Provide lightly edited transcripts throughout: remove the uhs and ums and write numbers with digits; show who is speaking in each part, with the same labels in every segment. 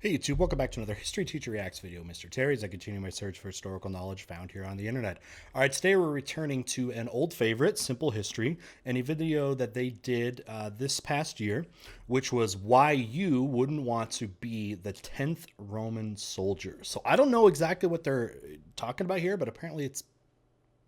Speaker 1: Hey YouTube, welcome back to another History Teacher Reacts video. Mr. Terry, as I continue my search for historical knowledge found here on the internet. All right, today we're returning to an old favorite, Simple History, and a video that they did this past year, which was why you wouldn't want to be the 10th Roman soldier. So I don't know exactly what they're talking about here, but apparently it's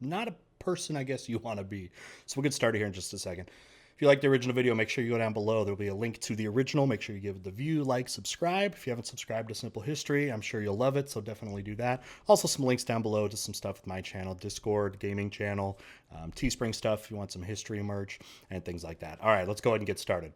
Speaker 1: not a person I guess you want to be. So we'll get started here in just a second. If you like the original video, make sure you go down below. There'll be a link to the original. Make sure you give it the view, like, subscribe. If you haven't subscribed to Simple History, I'm sure you'll love it, so definitely do that. Also, some links down below to some stuff with my channel, Discord, gaming channel, Teespring stuff if you want some history merch, and things like that. All right, let's go ahead and get started.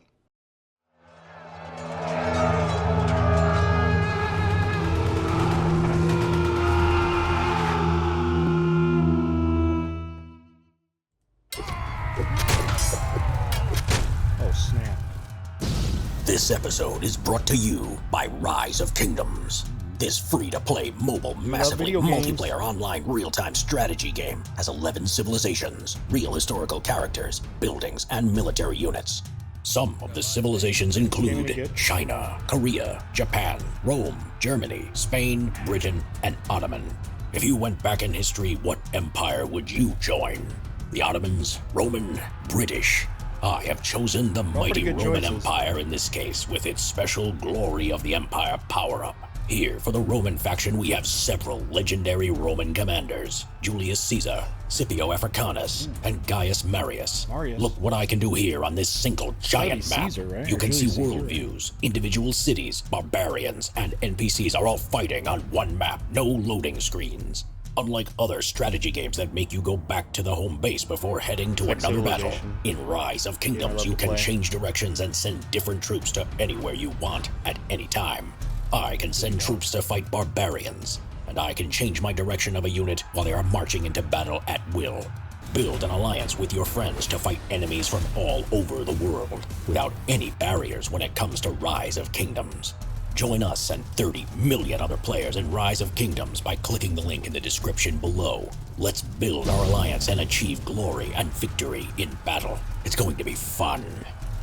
Speaker 2: This episode is brought to you by Rise of Kingdoms. This free-to-play mobile massively multiplayer online real-time strategy game has 11 civilizations, real historical characters, buildings, and military units. Some of the civilizations include China, Korea, Japan, Rome, Germany, Spain, Britain, and Ottoman. If you went back in history, what empire would you join? The Ottomans, Roman, British? I have chosen the mighty Roman Empire in this case, with its special Glory of the Empire power-up. Here, for the Roman faction, we have several legendary Roman commanders: Julius Caesar, Scipio Africanus, and Gaius Marius. Look what I can do here on this single giant map. You can see world views, individual cities, barbarians, and NPCs are all fighting on one map, no loading screens. Unlike other strategy games that make you go back to the home base before heading to another battle, in Rise of Kingdoms you can change directions and send different troops to anywhere you want at any time. I can send troops to fight barbarians, and I can change my direction of a unit while they are marching into battle at will. Build an alliance with your friends to fight enemies from all over the world, without any barriers when it comes to Rise of Kingdoms. Join us and 30 million other players in Rise of Kingdoms by clicking the link in the description below. Let's build our alliance and achieve glory and victory in battle. It's going to be fun.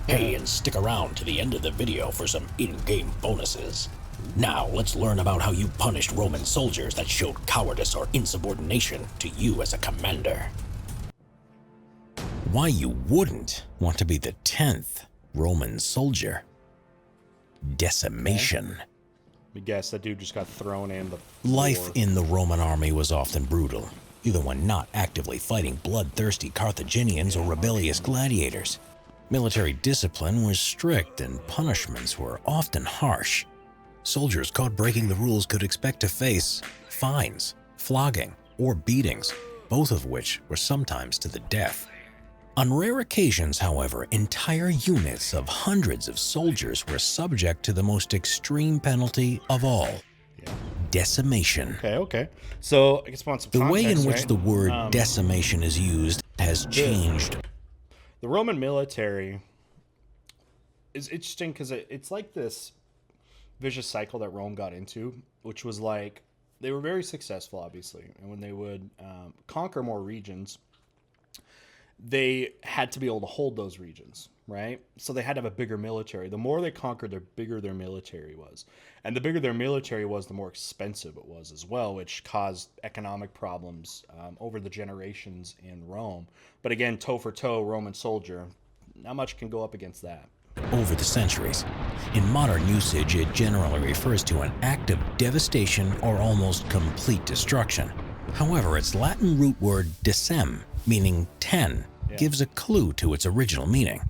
Speaker 2: Hey, and stick around to the end of the video for some in-game bonuses. Now, let's learn about how you punished Roman soldiers that showed cowardice or insubordination to you as a commander. Why you wouldn't want to be the 10th Roman soldier. Decimation.
Speaker 1: I guess that dude just got thrown in the floor.
Speaker 2: Life in the Roman army was often brutal, either when not actively fighting bloodthirsty Carthaginians or rebellious gladiators. Military discipline was strict and punishments were often harsh. Soldiers caught breaking the rules could expect to face fines, flogging, or beatings, both of which were sometimes to the death. On rare occasions, however, entire units of hundreds of soldiers were subject to the most extreme penalty of all, decimation.
Speaker 1: Okay. So, I guess we want some context,
Speaker 2: the way in which
Speaker 1: right?
Speaker 2: the word decimation is used has changed.
Speaker 1: The Roman military is interesting because it's like this vicious cycle that Rome got into, which was like, they were very successful, obviously, and when they would conquer more regions, they had to be able to hold those regions, right? So they had to have a bigger military. The more they conquered, the bigger their military was. And the bigger their military was, the more expensive it was as well, which caused economic problems over the generations in Rome. But again, toe for toe, Roman soldier, not much can go up against that.
Speaker 2: Over the centuries. In modern usage, it generally refers to an act of devastation or almost complete destruction. However, its Latin root word decem, meaning 10, gives a clue to its original meaning.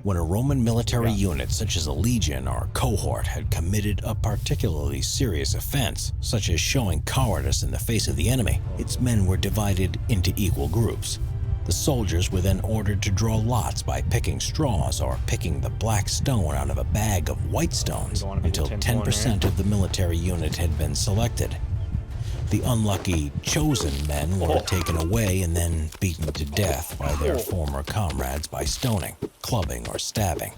Speaker 2: When a Roman military unit, such as a legion or cohort, had committed a particularly serious offense, such as showing cowardice in the face of the enemy, its men were divided into equal groups. The soldiers were then ordered to draw lots by picking straws or picking the black stone out of a bag of white stones until 10% of the military unit had been selected. The unlucky chosen men were taken away and then beaten to death by their former comrades by stoning, clubbing, or stabbing.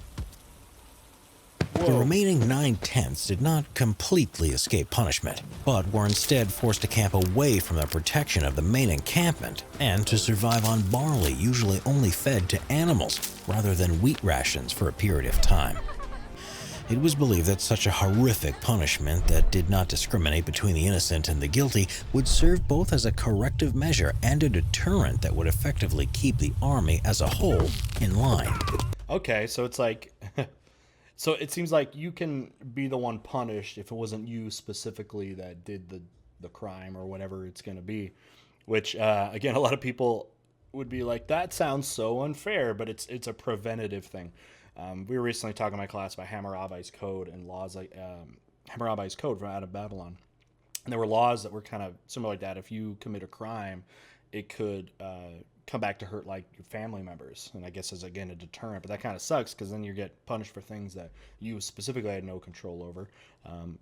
Speaker 2: The remaining 9/10ths did not completely escape punishment, but were instead forced to camp away from the protection of the main encampment and to survive on barley usually only fed to animals rather than wheat rations for a period of time.
Speaker 3: It was believed that such a horrific punishment that did not discriminate between the innocent and the guilty would serve both as a corrective measure and a deterrent that would effectively keep the army as a whole in line.
Speaker 1: Okay, so it's like, so it seems like you can be the one punished if it wasn't you specifically that did the crime or whatever it's going to be, which, again, a lot of people would be like, that sounds so unfair, but it's a preventative thing. We were recently talking in my class about Hammurabi's Code and laws like Hammurabi's Code from out of Babylon. And there were laws that were kind of similar like that. If you commit a crime, it could come back to hurt like your family members. And I guess as, again, a deterrent. But that kind of sucks because then you get punished for things that you specifically had no control over.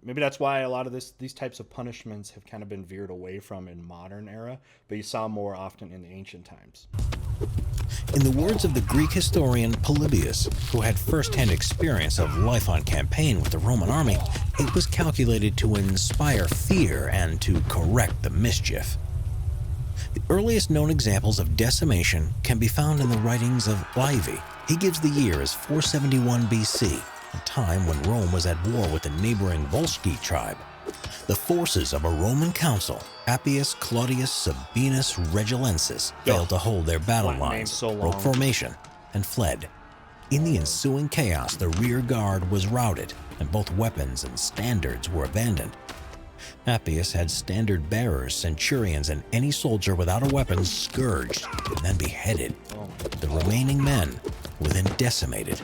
Speaker 1: Maybe that's why a lot of these types of punishments have kind of been veered away from in modern era. But you saw more often in the ancient times.
Speaker 3: In the words of the Greek historian Polybius, who had first-hand experience of life on campaign with the Roman army, it was calculated to inspire fear and to correct the mischief. The earliest known examples of decimation can be found in the writings of Livy. He gives the year as 471 BC, a time when Rome was at war with the neighboring Volsci tribe. The forces of a Roman consul, Appius Claudius Sabinus Regilensis, failed to hold their battle lines, broke formation, and fled. In the ensuing chaos, the rear guard was routed, and both weapons and standards were abandoned. Appius had standard bearers, centurions, and any soldier without a weapon scourged and then beheaded. The remaining men were then decimated.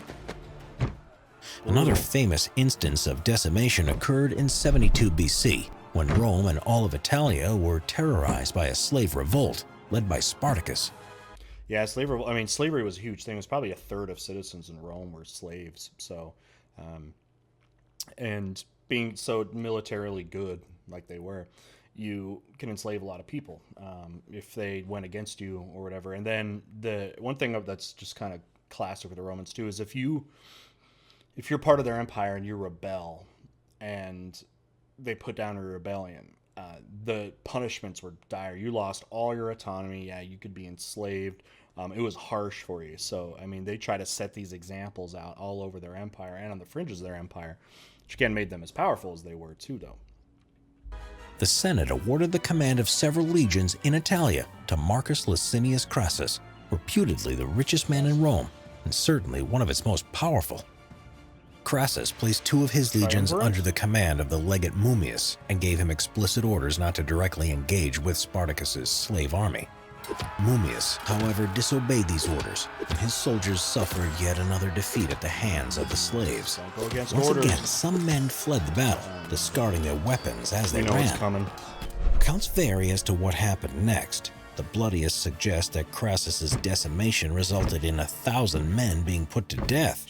Speaker 3: Another famous instance of decimation occurred in 72 BC, when Rome and all of Italia were terrorized by a slave revolt led by Spartacus.
Speaker 1: Yeah, slavery was a huge thing. It was probably a third of citizens in Rome were slaves. So, and being so militarily good like they were, you can enslave a lot of people if they went against you or whatever. And then the one thing that's just kind of classic with the Romans too is if you're part of their empire and you rebel and they put down a rebellion, the punishments were dire. You lost all your autonomy. Yeah, you could be enslaved. It was harsh for you. So, I mean, they try to set these examples out all over their empire and on the fringes of their empire, which again made them as powerful as they were too, though.
Speaker 3: The Senate awarded the command of several legions in Italia to Marcus Licinius Crassus, reputedly the richest man in Rome and certainly one of its most powerful. Crassus placed 2 of his legions under the command of the legate Mummius and gave him explicit orders not to directly engage with Spartacus's slave army. Mummius, however, disobeyed these orders, and his soldiers suffered yet another defeat at the hands of the slaves. Once again, some men fled the battle, discarding their weapons as they ran. Accounts vary as to what happened next. The bloodiest suggest that Crassus's decimation resulted in 1,000 men being put to death.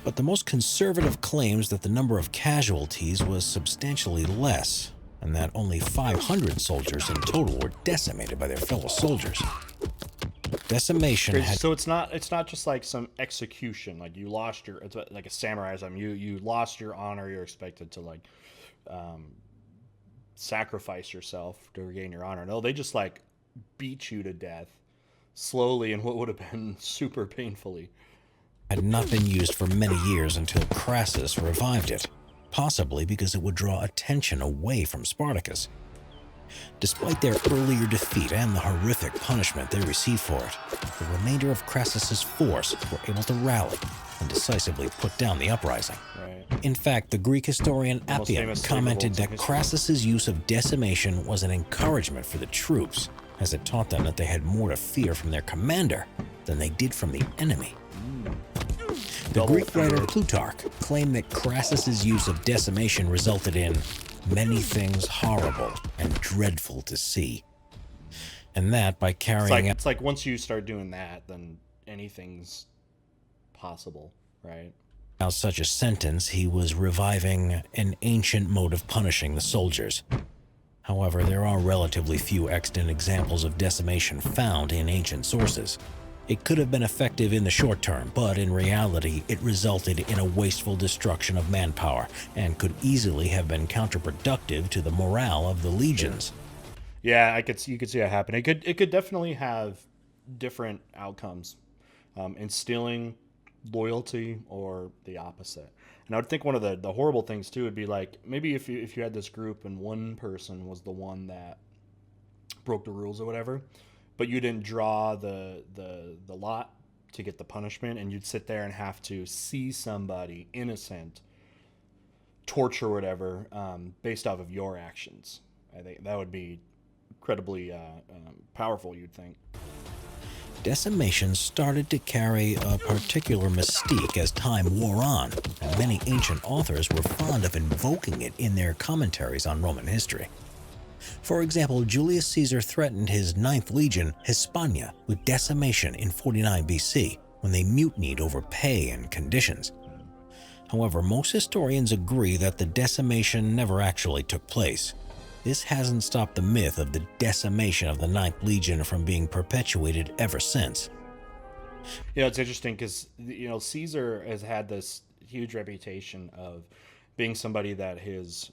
Speaker 3: But the most conservative claims that the number of casualties was substantially less, and that only 500 soldiers in total were decimated by their fellow soldiers. Decimation had...
Speaker 1: So it's not just like some execution, like you lost your, it's like a samurai or something. You lost your honor. You're expected to like sacrifice yourself to regain your honor. No, they just like beat you to death slowly in what would have been super painfully.
Speaker 3: Had not been used for many years until Crassus revived it, possibly because it would draw attention away from Spartacus. Despite their earlier defeat and the horrific punishment they received for it, the remainder of Crassus's force were able to rally and decisively put down the uprising.
Speaker 1: Right.
Speaker 3: In fact, the Greek historian Appian commented that Crassus's use of decimation was an encouragement for the troops, as it taught them that they had more to fear from their commander than they did from the enemy. The Greek writer Plutarch claimed that Crassus's use of decimation resulted in many things horrible and dreadful to see, and that by carrying
Speaker 1: it's like once you start doing that, then anything's possible, right?
Speaker 3: out such a sentence, he was reviving an ancient mode of punishing the soldiers. However, there are relatively few extant examples of decimation found in ancient sources. It could have been effective in the short term, but in reality, it resulted in a wasteful destruction of manpower and could easily have been counterproductive to the morale of the legions.
Speaker 1: Yeah, you could see that happen. It could definitely have different outcomes. Instilling loyalty or the opposite. And I would think one of the horrible things too would be like maybe if you had this group and one person was the one that broke the rules or whatever, but you didn't draw the lot to get the punishment, and you'd sit there and have to see somebody innocent torture or whatever based off of your actions. I think that would be incredibly powerful, you'd think.
Speaker 3: Decimation started to carry a particular mystique as time wore on, and many ancient authors were fond of invoking it in their commentaries on Roman history. For example, Julius Caesar threatened his Ninth Legion, Hispania, with decimation in 49 BC when they mutinied over pay and conditions. However, most historians agree that the decimation never actually took place. This hasn't stopped the myth of the decimation of the Ninth Legion from being perpetuated ever since.
Speaker 1: You know, it's interesting because, you know, Caesar has had this huge reputation of being somebody that his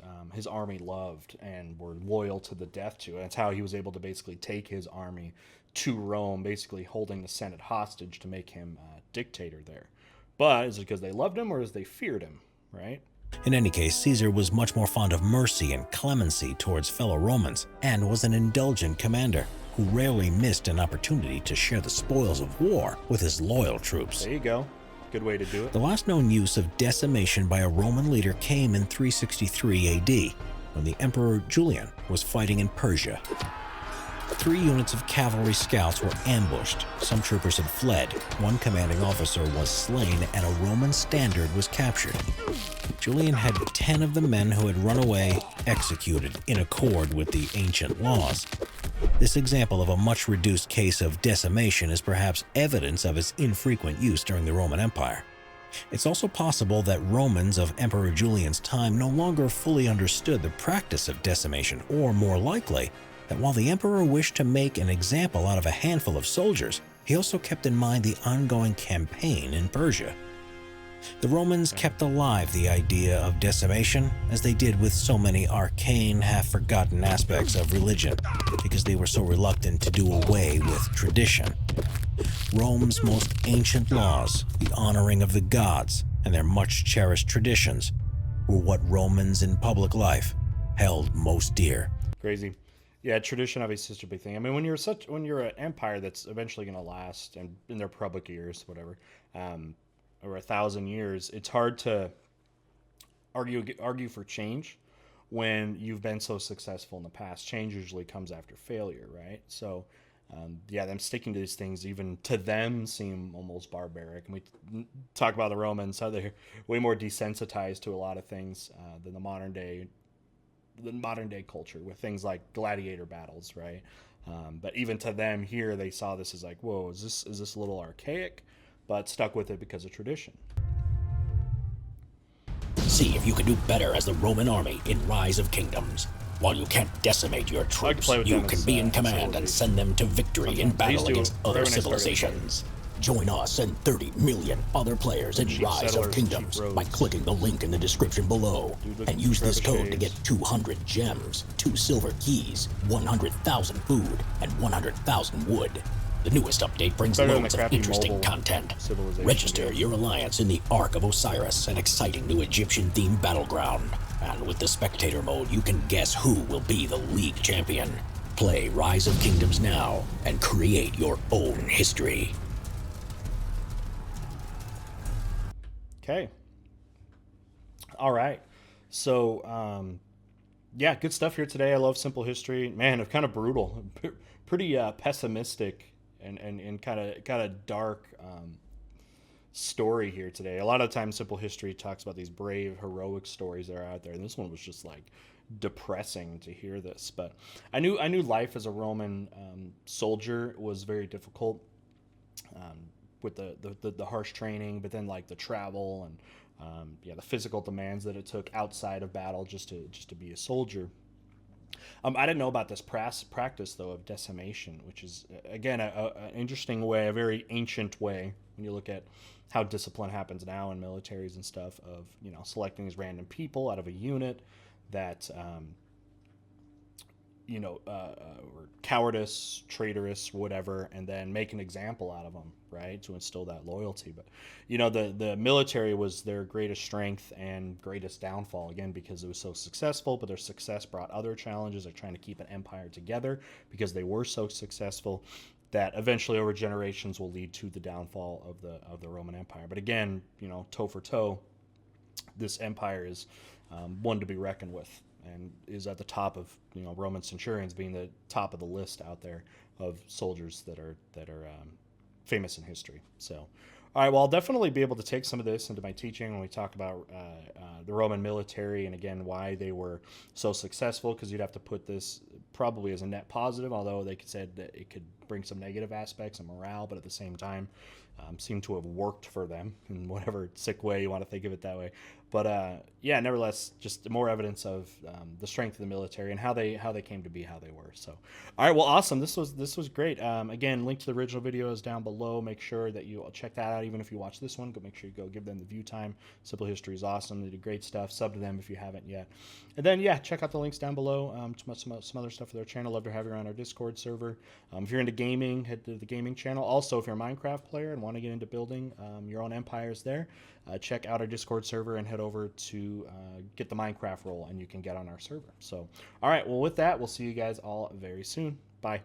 Speaker 1: army loved and were loyal to the death to. And that's how he was able to basically take his army to Rome, basically holding the Senate hostage to make him dictator there. But is it because they loved him or is they feared him, right?
Speaker 3: In any case, Caesar was much more fond of mercy and clemency towards fellow Romans, and was an indulgent commander who rarely missed an opportunity to share the spoils of war with his loyal troops.
Speaker 1: There you go. Good way to do it.
Speaker 3: The last known use of decimation by a Roman leader came in 363 AD, when the Emperor Julian was fighting in Persia. 3 units of cavalry scouts were ambushed, some troopers had fled, one commanding officer was slain, and a Roman standard was captured. Julian had 10 of the men who had run away executed in accord with the ancient laws. This example of a much reduced case of decimation is perhaps evidence of its infrequent use during the Roman Empire. It's also possible that Romans of Emperor Julian's time no longer fully understood the practice of decimation, or more likely, that while the emperor wished to make an example out of a handful of soldiers, he also kept in mind the ongoing campaign in Persia. The Romans kept alive the idea of decimation, as they did with so many arcane, half-forgotten aspects of religion, because they were so reluctant to do away with tradition. Rome's most ancient laws, the honoring of the gods, and their much-cherished traditions, were what Romans in public life held most dear.
Speaker 1: Crazy. Yeah, tradition obviously is such a big thing. I mean, when you're an empire that's eventually going to last, and in their public years, whatever, or 1,000 years, it's hard to argue for change when you've been so successful in the past. Change usually comes after failure, right? So, yeah, them sticking to these things, even to them, seem almost barbaric. And we talk about the Romans, how they're way more desensitized to a lot of things than the modern day culture, with things like gladiator battles, right? But even to them here, they saw this as like, whoa, is this a little archaic? But stuck with it because of tradition.
Speaker 2: See if you can do better as the Roman army in Rise of Kingdoms. While you can't decimate your troops, you can be in command and send them to victory in battle against other civilizations. Join us and 30 million other players in Rise of Kingdoms by clicking the link in the description below. And use this code to get 200 gems, 2 silver keys, 100,000 food, and 100,000 wood. The newest update brings loads of interesting content. Register your alliance in the Ark of Osiris, an exciting new Egyptian-themed battleground. And with the spectator mode, you can guess who will be the league champion. Play Rise of Kingdoms now and create your own history.
Speaker 1: Okay. All right. So, yeah, good stuff here today. I love simple history. Man, it's kind of brutal, pretty pessimistic and kind of dark story here today. A lot of times simple history talks about these brave, heroic stories that are out there, and this one was just like depressing to hear this. But I knew life as a Roman soldier was very difficult, with the harsh training, but then like the travel and the physical demands that it took outside of battle just to be a soldier. I didn't know about this practice though of decimation, which is again an interesting way, a very ancient way when you look at how discipline happens now in militaries and stuff, of selecting these random people out of a unit that or cowardice, traitorous, whatever, and then make an example out of them, right, to instill that loyalty. But the military was their greatest strength and greatest downfall, again, because it was so successful. But their success brought other challenges, like trying to keep an empire together because they were so successful, that eventually over generations will lead to the downfall of the Roman Empire. But again, toe for toe, this empire is one to be reckoned with, and is at the top of Roman centurions being the top of the list out there of soldiers that are famous in history. So, all right, well, I'll definitely be able to take some of this into my teaching when we talk about the Roman military, and again why they were so successful, because you'd have to put this probably as a net positive, although they could say that it could bring some negative aspects and morale, but at the same time seem to have worked for them in whatever sick way you want to think of it that way. But yeah, nevertheless, just more evidence of the strength of the military and how they came to be how they were. So, all right, well, awesome. This was great. Again, link to the original video is down below. Make sure that you check that out. Even if you watch this one, make sure you go give them the view time. Simple History is awesome. They do great stuff. Sub to them if you haven't yet. And then yeah, check out the links down below to some other stuff for their channel. Love to have you on our Discord server. If you're into gaming, head to the gaming channel. Also, if you're a Minecraft player and want to get into building your own empires there, check out our Discord server and head over to get the Minecraft role, and you can get on our server. So, all right, well, with that, we'll see you guys all very soon. Bye.